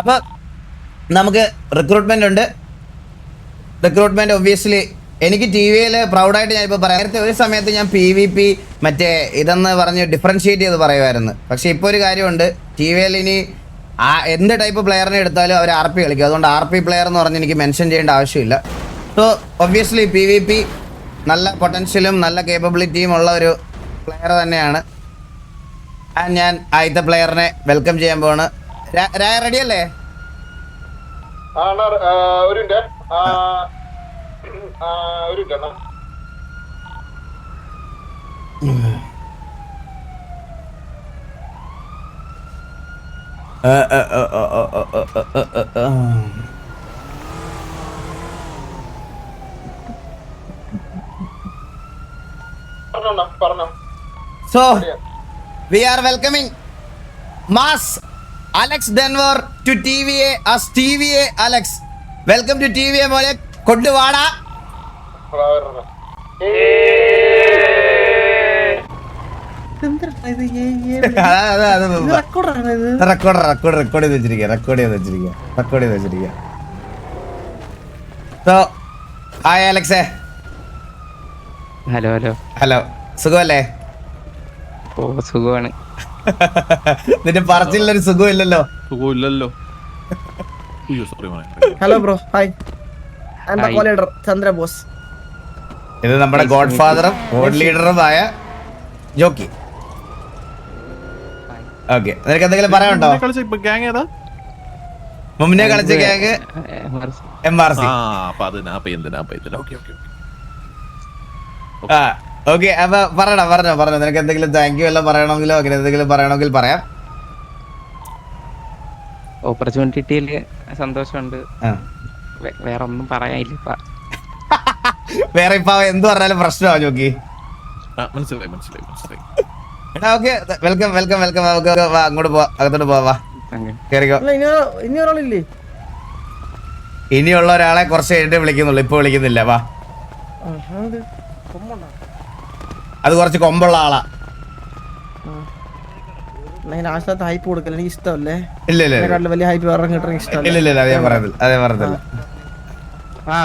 അപ്പോൾ നമുക്ക് റിക്രൂട്ട്മെന്റ് ഉണ്ട്. റിക്രൂട്ട്മെന്റ് ഒബ്വിയസ്ലി എനിക്ക് ടി വിയിൽ പ്രൗഡായിട്ട് ഞാനിപ്പോൾ പറയാം. നേരത്തെ ഒരു സമയത്ത് ഞാൻ PvP മറ്റേ ഇതെന്ന് പറഞ്ഞ് ഡിഫറൻഷിയേറ്റ് ചെയ്ത് പറയുമായിരുന്നു. പക്ഷേ ഇപ്പോൾ ഒരു കാര്യമുണ്ട്, ടി വിയിൽ ഇനി എന്ത് ടൈപ്പ് പ്ലെയറിനെ എടുത്താലും അവർ RP കളിക്കും. അതുകൊണ്ട് RP പ്ലെയർ എന്ന് പറഞ്ഞ് എനിക്ക് മെൻഷൻ ചെയ്യേണ്ട ആവശ്യമില്ല. സോ ഒബ്വിയസ്ലി PvP നല്ല പൊട്ടൻഷ്യലും നല്ല കേപ്പബിലിറ്റിയും ഉള്ള ഒരു പ്ലെയർ തന്നെയാണ്. ഞാൻ ആദ്യത്തെ പ്ലെയറിനെ വെൽക്കം ചെയ്യാൻ പോവാണ്. റെഡി അല്ലേ? So we are welcoming Mass Alex Denver to TVA as TVA Alex. Welcome to TVA മോനെ. കൊണ്ടുവാടാ. റെക്കോർഡ് ചെയ്ത് വെച്ചിരിക്കുക. So hi Alex. ഹലോ സുഖമല്ലേ? ഓ സുഖമാണ്. നിന്റെ പറച്ചിലൊരു സുഖമില്ലല്ലോ. Hello bro, hi. I am the co leader Chandra Bose. ഇത് നമ്മുടെ ഗോഡ് ഫാദറും ഗോഡ് ലീഡറുമായ ജോക്കി. ഓക്കെ, നിനക്ക് എന്തെങ്കിലും പറയാനുണ്ടോ? മുന്നേ കളിച്ച ഗ്യാങ് MRC. ഓക്കെ, അപ്പൊ പറഞ്ഞോ. നിനക്ക് എന്തെങ്കിലും താങ്ക് യു എല്ലാം പറയണമെങ്കിലോ അങ്ങനെ എന്തെങ്കിലും പറയണമെങ്കിൽ പറയാം. ഓപ്പർച്യൂണിറ്റി കിട്ടിയതില് സന്തോഷമുണ്ട്. വേറെ ഒന്നും പറയാനില്ല. വേറെ ഇപ്പൊ എന്ത് പറഞ്ഞാലും പ്രശ്നമാ ജോക്കി. Okay, welcome. അങ്ങോട്ട് പോവാ, അകത്തോട്ട് പോവാ. കേറിക്കോ. ഇനി ഒരാളില്ലേ? ഇനിയുള്ള ഒരാളെ കുറച്ച് കഴിഞ്ഞിട്ട് വിളിക്കുന്നുള്ളൂ, ഇപ്പൊ വിളിക്കുന്നില്ല. വാ, അത് കുറച്ച് കൊമ്പുള്ള ആളാ. ഹൈപ്പ് കൊടുക്കല എനിക്ക് ഇഷ്ടമല്ലേ. ഇല്ല വലിയ ഹൈപ്പ് വേറെ കിട്ടാൻ ഇഷ്ടമല്ല. ഇല്ല അതേ പറഞ്ഞില്ല. വാ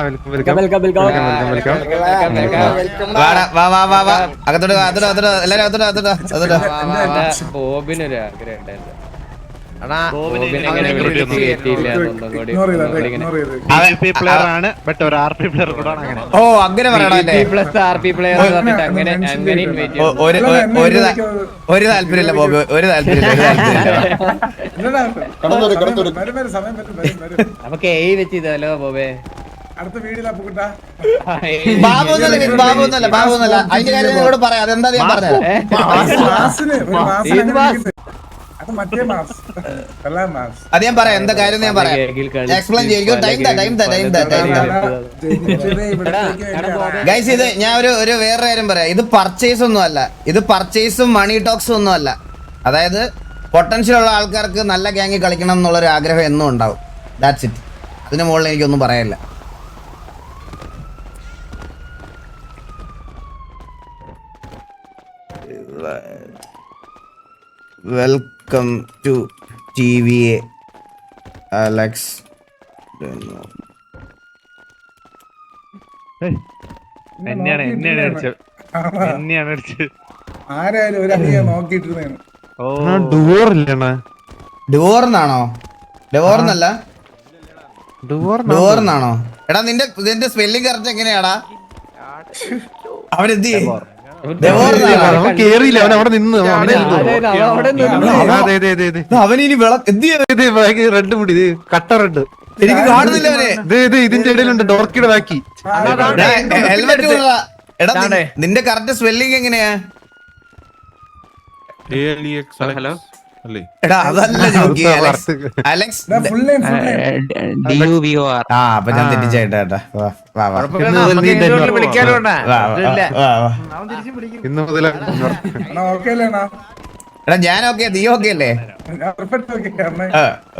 അകത്തോട്ട് എല്ലാരും അകത്തോട്ട്. ബോബിനൊരു ആഗ്രഹം ഉണ്ടായിരുന്നു. ഓ അങ്ങനെ പറയണല്ലേ. ഒരു താല്പര്യമില്ല ബോബി, ഒരു താല്പര്യമില്ല. നമുക്ക് വെച്ച് ചെയ്തല്ലോ ബോബേ. ബാബുന്നല്ല അതിന്റെ കാര്യം നിങ്ങളോട് പറയാം. അതെന്താ ഞാൻ പറഞ്ഞത്? അത് ഞാൻ പറയാം, എന്താ കാര്യം ഞാൻ പറയാം. എക്സ്പ്ലെയിൻ ചെയ്യും. ഗൈസ്, ഇത് ഞാൻ ഒരു വേറെ കാര്യം പറയാം. ഇത് പർച്ചേസ് ഒന്നും അല്ല, ഇത് പർച്ചേസും മണി ടോക്സും ഒന്നും അല്ല. അതായത് പൊട്ടൻഷ്യൽ ഉള്ള ആൾക്കാർക്ക് നല്ല ഗ്യാങ്ങിൽ കളിക്കണം എന്നുള്ളൊരു ആഗ്രഹം എന്നും ഉണ്ടാവും. That's it. അതിന് മുകളിൽ എനിക്കൊന്നും പറയാനില്ല. Welcome to TVA Alex. ഡോർന്നാണോ? എടാ നിന്റെ സ്പെല്ലിംഗ് കറക്റ്റ് എങ്ങനെയാടാ? അവനെന്ത് കേറിയില്ല, അവൻ അവിടെ നിന്ന്. അവനിനി റെഡ് മുടി, കട്ട റെഡ്. എനിക്ക് കാണുന്നില്ല അവനെ. ഇതിന്റെ ഇടയിലുണ്ട്, ഡോർക്കിയുടെ ബാക്കി. ഹെൽമെറ്റ്. എടാ നിന്റെ കറക്റ്റ് സ്പെല്ലിംഗ് എങ്ങനെയാ? ഹലോ, എടാ അതല്ല ജോക്കി, അലക്സ്. അപ്പൊ ഞാൻ തെറ്റിച്ചേട്ടാ. ഇന്ന് മുതൽ എടാ ഞാൻ ഓക്കെ, നീ ഓക്കെ അല്ലേ?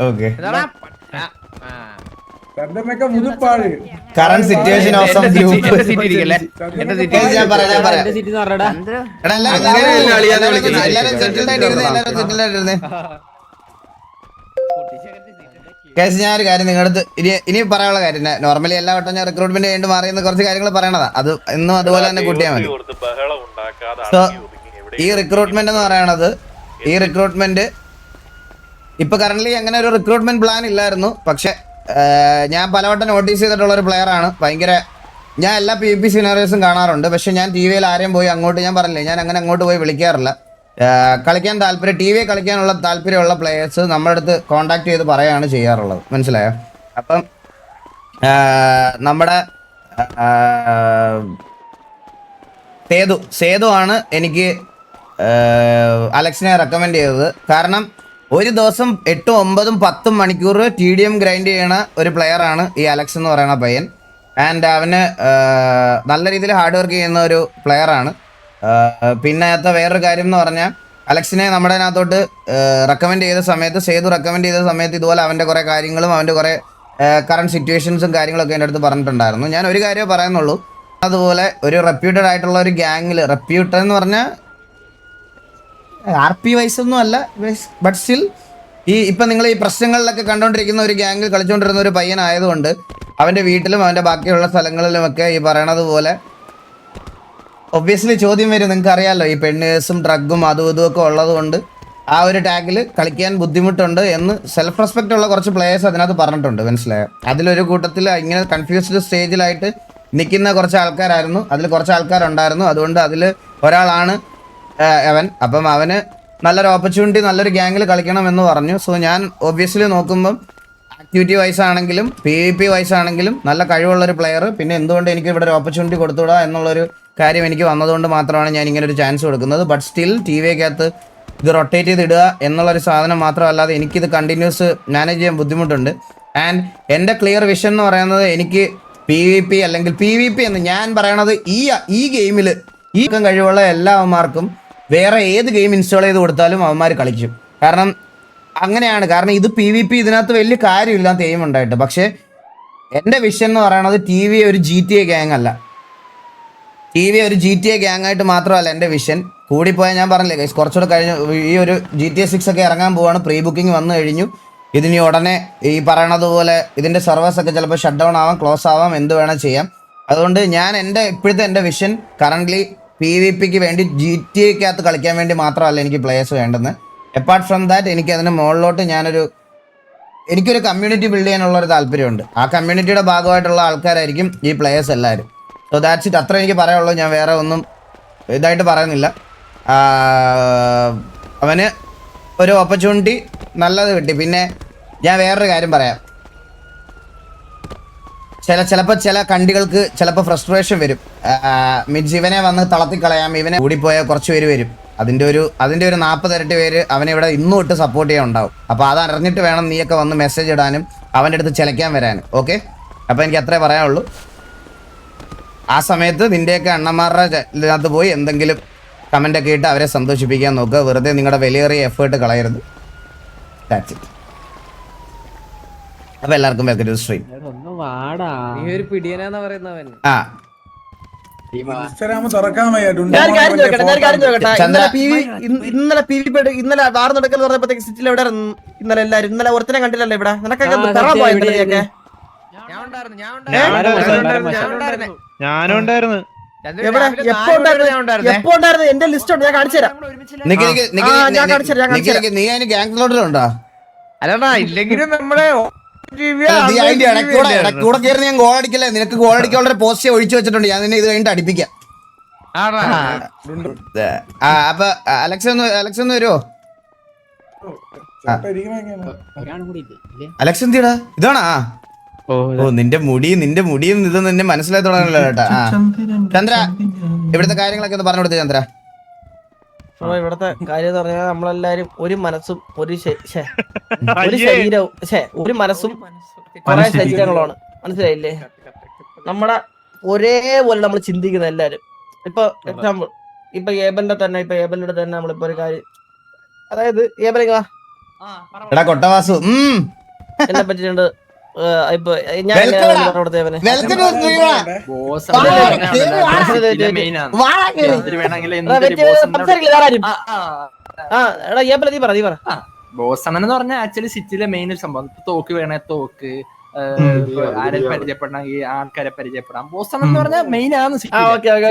Okay. Current situation of some group. ഞാൻ പറയാം. എടാ എല്ലാരും സെറ്റിൽഡ് ആയിട്ടിരുന്നേ. കേസ് ഞാൻ ഒരു കാര്യം നിങ്ങളുടെ അടുത്ത് ഇനി പറയാനുള്ള കാര്യം നോർമലി എല്ലാ വട്ടം ഞാൻ റിക്രൂട്ട്മെന്റ് കഴിഞ്ഞ് മാറിയെന്ന് കുറച്ച് കാര്യങ്ങൾ പറയണതാ. അത് ഇന്നും അതുപോലെ തന്നെ കൂട്ടിയാൽ മതി. സോ ഈ റിക്രൂട്ട്മെന്റ് എന്ന് പറയണത് ഇപ്പൊ കറന്റ് അങ്ങനെ ഒരു റിക്രൂട്ട്മെന്റ് പ്ലാൻ ഇല്ലായിരുന്നു. പക്ഷെ ഞാൻ പലവട്ടം നോട്ടീസ് ചെയ്തിട്ടുള്ള ഒരു പ്ലെയർ ആണ്. ഭയങ്കര ഞാൻ എല്ലാ PvP സിനാറിയോസും കാണാറുണ്ട്. പക്ഷെ ഞാൻ TV-യിൽ ആരെയും പോയി അങ്ങോട്ട് ഞാൻ പറഞ്ഞില്ലേ, ഞാൻ അങ്ങനെ അങ്ങോട്ട് പോയി വിളിക്കാറില്ല. കളിക്കാൻ താല്പര്യം TV കളിക്കാനുള്ള താല്പര്യമുള്ള പ്ലേയേഴ്സ് നമ്മുടെ അടുത്ത് കോണ്ടാക്ട് ചെയ്ത് പറയുകയാണ് ചെയ്യാറുള്ളത്. മനസ്സിലായോ? അപ്പം നമ്മുടെ സേതു ആണ് എനിക്ക് അലക്സിനെ റെക്കമെൻഡ് ചെയ്തത്. കാരണം ഒരു ദിവസം 8, 9, 10 മണിക്കൂർ TDM ഗ്രൈൻഡ് ചെയ്യണ ഒരു പ്ലെയറാണ് ഈ അലക്സ് എന്ന് പറയുന്ന പയ്യൻ. ആൻഡ് അവന് നല്ല രീതിയിൽ ഹാർഡ് വർക്ക് ചെയ്യുന്ന ഒരു പ്ലെയറാണ്. പിന്നെ വേറൊരു കാര്യം എന്ന് പറഞ്ഞാൽ അലക്സിനെ നമ്മുടെ അതിനകത്തോട്ട് റെക്കമെൻഡ് ചെയ്ത സമയത്ത് ഇതുപോലെ അവൻ്റെ കുറേ കാര്യങ്ങളും അവൻ്റെ കുറേ കറണ്ട് സിറ്റുവേഷൻസും കാര്യങ്ങളൊക്കെ എൻ്റെ അടുത്ത് പറഞ്ഞിട്ടുണ്ടായിരുന്നു. ഞാൻ ഒരു കാര്യമേ പറയുന്നുള്ളൂ, അതുപോലെ ഒരു റെപ്യൂട്ടഡ് ആയിട്ടുള്ള ഒരു ഗ്യാങ്ങിൽ, റെപ്യൂട്ടഡ് എന്ന് പറഞ്ഞാൽ RP വൈസ് ഒന്നും അല്ല, ബട്ട് സ്റ്റിൽ ഇപ്പം നിങ്ങൾ ഈ പ്രശ്നങ്ങളിലൊക്കെ കണ്ടുകൊണ്ടിരിക്കുന്ന ഒരു ഗ്യാങ്ങിൽ കളിച്ചുകൊണ്ടിരുന്ന ഒരു പയ്യനായതുകൊണ്ട് അവൻ്റെ വീട്ടിലും അവൻ്റെ ബാക്കിയുള്ള സ്ഥലങ്ങളിലുമൊക്കെ ഈ പറയണത് പോലെ ഒബ്വിയസ്ലി ചോദ്യം വരും. നിങ്ങൾക്ക് അറിയാമല്ലോ, ഈ പെണ്ണേഴ്സും ഡ്രഗും അതും ഇതുമൊക്കെ ഉള്ളത് കൊണ്ട് ആ ഒരു ടാഗിൽ കളിക്കാൻ ബുദ്ധിമുട്ടുണ്ട് എന്ന് സെൽഫ് റെസ്പെക്റ്റ് ഉള്ള കുറച്ച് പ്ലേയേഴ്സ് അതിനകത്ത് പറഞ്ഞിട്ടുണ്ട്. മനസ്സിലായോ? അതിലൊരു കൂട്ടത്തിൽ ഇങ്ങനെ കൺഫ്യൂസ്ഡ് സ്റ്റേജിലായിട്ട് നിൽക്കുന്ന കുറച്ച് ആൾക്കാരായിരുന്നു. അതിൽ കുറച്ച് ആൾക്കാരുണ്ടായിരുന്നു. അതുകൊണ്ട് അതിൽ ഒരാളാണ് അവൻ. അപ്പം അവന് നല്ലൊരു ഓപ്പർച്യൂണിറ്റി, നല്ലൊരു ഗ്യാങ്ങിൽ കളിക്കണം എന്ന് പറഞ്ഞു. സോ ഞാൻ ഒബ്വിയസ്ലി നോക്കുമ്പം ആക്ടിവിറ്റി വൈസ് ആണെങ്കിലും PvP വൈസ് ആണെങ്കിലും നല്ല കഴിവുള്ളൊരു പ്ലെയർ, പിന്നെ എന്തുകൊണ്ട് എനിക്ക് ഇവിടെ ഒരു ഓപ്പർച്യൂണിറ്റി കൊടുത്തുകൂടാ എന്നുള്ളൊരു കാര്യം എനിക്ക് വന്നതുകൊണ്ട് മാത്രമാണ് ഞാൻ ഇങ്ങനെ ഒരു ചാൻസ് കൊടുക്കുന്നത്. ബട്ട് സ്റ്റിൽ TV-ക്കകത്ത് ഇത് റൊട്ടേറ്റ് ചെയ്ത് ഇടുക എന്നുള്ളൊരു സാധനം മാത്രമല്ലാതെ എനിക്കിത് കണ്ടിന്യൂസ് മാനേജ് ചെയ്യാൻ ബുദ്ധിമുട്ടുണ്ട്. ആൻഡ് എൻ്റെ ക്ലിയർ വിഷൻ എന്ന് പറയുന്നത് എനിക്ക് PvP അല്ലെങ്കിൽ PvP എന്ന് ഞാൻ പറയണത് ഈ ഗെയിമിൽ ഈ കഴിവുള്ള എല്ലാ അവന്മാർക്കും വേറെ ഏത് ഗെയിം ഇൻസ്റ്റാൾ ചെയ്ത് കൊടുത്താലും അവന്മാർ കളിക്കും. കാരണം അങ്ങനെയാണ്. കാരണം ഇത് PvP ഇതിനകത്ത് വലിയ കാര്യമില്ലാത്ത എയിം ഉണ്ടായിട്ട്. പക്ഷേ എൻ്റെ വിഷൻ എന്ന് പറയുന്നത് TV ഒരു GTA ഗ്യാങ് അല്ല. TV ഒരു GTA ഗ്യാങ് ആയിട്ട് മാത്രമല്ല എൻ്റെ വിഷൻ. കൂടിപ്പോയാൽ ഞാൻ പറഞ്ഞില്ലേ ഗൈസ്, കുറച്ചുകൂടെ കഴിഞ്ഞ് ഈ ഒരു GTA 6 ഒക്കെ ഇറങ്ങാൻ പോവാണ്. പ്രീ ബുക്കിംഗ് വന്നു കഴിഞ്ഞു. ഇതിനി ഉടനെ ഈ പറയണത് പോലെ ഇതിൻ്റെ സർവേഴ്സൊക്കെ ചിലപ്പോൾ ഷട്ട് ഡൗൺ ആവാം, ക്ലോസ് ആവാം, എന്ത് വേണം ചെയ്യാം. അതുകൊണ്ട് ഞാൻ ഇപ്പോഴത്തെ എൻ്റെ വിഷൻ കറൻ്റ്ലി PvPക്ക് വേണ്ടി GTA-ക്കകത്ത് കളിക്കാൻ വേണ്ടി മാത്രമല്ല എനിക്ക് പ്ലേയേഴ്സ് വേണ്ടെന്ന്. അപ്പാർട്ട് ഫ്രം ദാറ്റ് എനിക്ക് അതിന് മുകളിലോട്ട് എനിക്കൊരു കമ്മ്യൂണിറ്റി ബിൽഡ് ചെയ്യാനുള്ളൊരു താല്പര്യമുണ്ട്. ആ കമ്മ്യൂണിറ്റിയുടെ ഭാഗമായിട്ടുള്ള ആൾക്കാരായിരിക്കും ഈ പ്ലേയേഴ്സ് എല്ലാവരും. So that's it. അത്ര എനിക്ക് പറയാനുള്ളൂ. ഞാൻ വേറെ ഒന്നും ഇതായിട്ട് പറയുന്നില്ല. അവന് ഒരു ഓപ്പർച്യൂണിറ്റി നല്ലത് കിട്ടി. പിന്നെ ഞാൻ വേറൊരു കാര്യം പറയാം. ചിലപ്പോൾ ചില കണ്ടികൾക്ക് ചിലപ്പോൾ ഫ്രസ്ട്രേഷൻ വരും. മീൻസ് ഇവനെ വന്ന് തളർത്തിക്കളയാം, ഇവനെ കൂടിപ്പോയ കുറച്ച് പേര് വരും. അതിൻ്റെ ഒരു 40 ഇരട്ടി പേര് അവനെ ഇവിടെ ഇന്നും തൊട്ട് സപ്പോർട്ട് ചെയ്യാൻ ഉണ്ടാവും. അപ്പോൾ അത് അറിഞ്ഞിട്ട് വേണം നീയൊക്കെ വന്ന് മെസ്സേജ് ഇടാനും അവൻ്റെ അടുത്ത് ചിലയ്ക്കാൻ വരാനും. ഓക്കെ, അപ്പോൾ എനിക്ക് അത്രേ പറയാനുള്ളൂ. ആ സമയത്ത് നിൻ്റെയൊക്കെ അണ്ണന്മാരുടെ ഇതിനകത്ത് പോയി എന്തെങ്കിലും കമൻ്റൊക്കെ ഇട്ട് അവരെ സന്തോഷിപ്പിക്കാൻ നോക്കുക. വെറുതെ നിങ്ങളുടെ വിലയേറിയ എഫേർട്ട് കളയരുത്. That's it. അപ്പോൾ എല്ലാവർക്കും വെൽക്കം ടു സ്ട്രീം. ആ ഇന്നലെ വാർ നടക്കൽ പറഞ്ഞപ്പോഴത്തേക്ക് സിറ്റിയിൽ എവിടെ ഇന്നലെ എല്ലാരും ഇന്നലെ ഒരുത്തനെ കണ്ടില്ലല്ലോ ഇവിടെ. നിനക്കൊക്കെ എപ്പോ ഉണ്ടായിരുന്നു? എന്റെ ലിസ്റ്റ് ഉണ്ട്, ഞാൻ കാണിച്ചു തരാം. നീ അതിന് ഗ്യാങ്സിലോട്ടുണ്ടോ? അല്ലടാ, ഇല്ലെങ്കിലും നമ്മളെ കൂടെ കയറി ഞാൻ ഗോൾ അടിക്കല്ലേ. നിനക്ക് ഗോൾ അടിക്കാനുള്ള പോസ്റ്റ് ഒഴിച്ചു വെച്ചിട്ടുണ്ട്. ഞാൻ നിന്നെ ഇത് കഴിഞ്ഞിട്ട് അടിപ്പിക്കാം. അപ്പൊ അലക്സ് ഒന്ന് വരുമോ? അലക്സ് എന്തിടാ? ഇതാണാ? ഓ, നിന്റെ മുടിയും ഇത് നിന്നെ മനസ്സിലായി തുടങ്ങണല്ലോ കേട്ടാ. ചന്ദ്ര, ഇവിടുത്തെ കാര്യങ്ങളൊക്കെ ഒന്ന് പറഞ്ഞു കൊടുത്തേ ചന്ദ്ര. ഇവിടത്തെ കാര്യം എന്ന് പറഞ്ഞാൽ നമ്മളെല്ലാരും ഒരു മനസ്സും ഒരു ശരീരവും ഒരു മനസ്സും കുറെ ശരീരങ്ങളാണ്. മനസ്സിലായില്ലേ? നമ്മുടെ ഒരേപോലെ നമ്മൾ ചിന്തിക്കുന്ന എല്ലാരും. ഇപ്പൊ എക്സാമ്പിൾ, ഇപ്പൊ ഏബലിന്റെ തന്നെ നമ്മളിപ്പോ ഒരു കാര്യം, അതായത് ഏബലിങ്ങ കൊട്ടവാസു എന്നെ പറ്റിയിട്ടുണ്ട്. ഇപ്പൊ ഞാൻ ബോസ് അണ്ണൻ എന്ന് പറഞ്ഞാൽ ആക്ച്വലി സിറ്റിയിലെ മെയിൻ ഒരു സംഭവം. തോക്ക് വേണേ തോക്ക്, ആരെ പരിചയപ്പെടണം, ഈ ആൾക്കാരെ പരിചയപ്പെടാം. ബോസ് അണ്ണൻ എന്ന് പറഞ്ഞാൽ മെയിൻ ആണ് ആ ഓക്കെ ഓക്കെ